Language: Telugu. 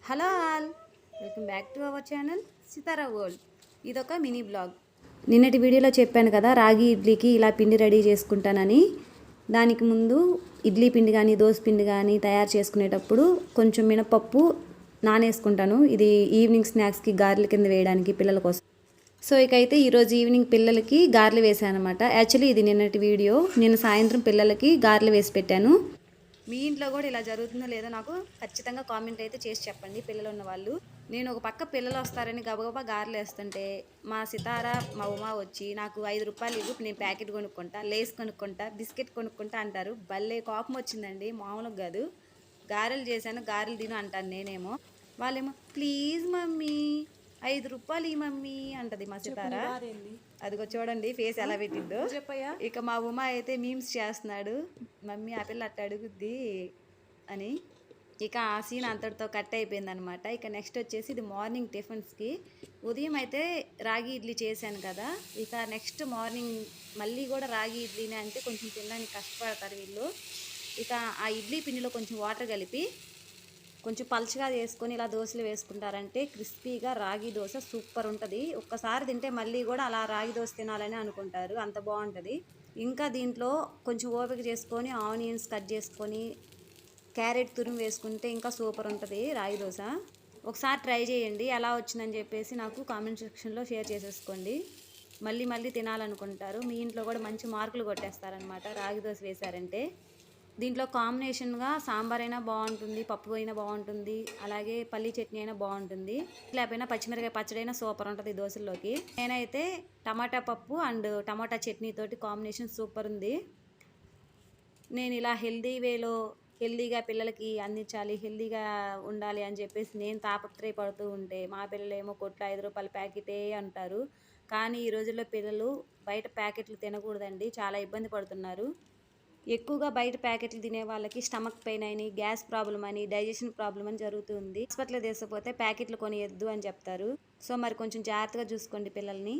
Hello all, welcome back to our channel Sitara world. ఇదొక మినీ బ్లాగ్. నిన్నటి వీడియోలో చెప్పాను కదా రాగి ఇడ్లీకి ఇలా పిండి రెడీ చేసుకుంటానని. దానికి ముందు ఇడ్లీ పిండి కానీ దోశ పిండి కానీ తయారు చేసుకునేటప్పుడు కొంచెం మినపప్పు నానేసుకుంటాను. ఇది ఈవినింగ్ స్నాక్స్కి గారెల కింద వేయడానికి పిల్లల కోసం. సో ఇకైతే ఈరోజు ఈవినింగ్ పిల్లలకి గారెలు వేసాను అనమాట. యాక్చువల్లీ ఇది నిన్నటి వీడియో. నేను సాయంత్రం పిల్లలకి గారెలు వేసి పెట్టాను. మీ ఇంట్లో కూడా ఇలా జరుగుతుందో లేదో నాకు ఖచ్చితంగా కామెంట్ అయితే చేసి చెప్పండి, పిల్లలు ఉన్న వాళ్ళు. నేను ఒక పక్క పిల్లలు వస్తారని గబగబా గారెలు వేస్తుంటే మా సితార మా ఉమా వచ్చి నాకు 5 రూపాయలు ఇవ్వు, నేను ప్యాకెట్ కొనుక్కుంటా, లేస్ కొనుక్కుంటా, బిస్కెట్ కొనుక్కుంటా అంటారు. భలే కోపం వచ్చిందండి, మామూలుగా కాదు. గారెలు చేశాను, గారెలు తిను అంటాను నేనేమో. వాళ్ళేమో ప్లీజ్ మమ్మీ 5 రూపాయలు ఈ మమ్మీ అంటది మా సితార. అదిగో చూడండి ఫేస్ ఎలా పెట్టిందో. ఇక మా ఉమా అయితే మీమ్స్ చేస్తున్నాడు, మమ్మీ ఆ పిల్ల అట్ట అడుగుద్ది అని. ఇక ఆ సీన్ అంతటితో కట్ అయిపోయింది అనమాట. ఇక నెక్స్ట్ వచ్చేసి ఇది మార్నింగ్ టిఫిన్స్కి. ఉదయం అయితే రాగి ఇడ్లీ చేశాను కదా, ఇక నెక్స్ట్ మార్నింగ్ మళ్ళీ కూడా రాగి ఇడ్లీనే అంటే కొంచెం తినడానికి కష్టపడతారు వీళ్ళు. ఇక ఆ ఇడ్లీ పిండిలో కొంచెం వాటర్ కలిపి కొంచెం పలుచగా చేసుకొని ఇలా దోశలు వేసుకుంటారంటే క్రిస్పీగా రాగి దోశ సూపర్ ఉంటుంది. ఒక్కసారి తింటే మళ్ళీ కూడా అలా రాగి దోశ తినాలని అనుకుంటారు, అంత బాగుంటుంది. ఇంకా దీంట్లో కొంచెం ఓపిక చేసుకొని ఆనియన్స్ కట్ చేసుకొని క్యారెట్ తురుము వేసుకుంటే ఇంకా సూపర్ ఉంటుంది రాగి దోశ. ఒకసారి ట్రై చేయండి, ఎలా వచ్చిందని చెప్పేసి నాకు కామెంట్ సెక్షన్లో షేర్ చేసేసుకోండి. మళ్ళీ మళ్ళీ తినాలనుకుంటారు. మీ ఇంట్లో కూడా మంచి మార్కులు కొట్టేస్తారనమాట రాగి దోశ వేశారంటే. దీంట్లో కాంబినేషన్గా సాంబార్ అయినా బాగుంటుంది, పప్పు అయినా బాగుంటుంది, అలాగే పల్లీ చట్నీ అయినా బాగుంటుంది. లేకపోయినా పచ్చిమిరకాయ పచ్చడి అయినా సూపర్ ఉంటుంది దోశల్లోకి. నేనైతే టమాటా పప్పు అండ్ టమాటా చట్నీ తోటి కాంబినేషన్ సూపర్ ఉంది. నేను ఇలా హెల్దీ వేలో హెల్దీగా పిల్లలకి అందించాలి, హెల్దీగా ఉండాలి అని చెప్పేసి నేను తాపత్రయపడుతూ ఉంటే మా పిల్లలేమో కొట్లో 5 రూపాయల ప్యాకెటే అంటారు. కానీ ఈ రోజుల్లో పిల్లలు బయట ప్యాకెట్లు తినకూడదండి, చాలా ఇబ్బంది పడుతున్నారు. ఎక్కువగా బయట ప్యాకెట్లు తినే వాళ్ళకి స్టమక్ పెయిన్ అని, గ్యాస్ ప్రాబ్లం అని, డైజెషన్ ప్రాబ్లం అని జరుగుతుంది. హాస్పిటల్ తీసుకుపోతే ప్యాకెట్లు కొనియద్దు అని చెప్తారు. సో మరి కొంచెం జాగ్రత్తగా చూసుకోండి పిల్లల్ని.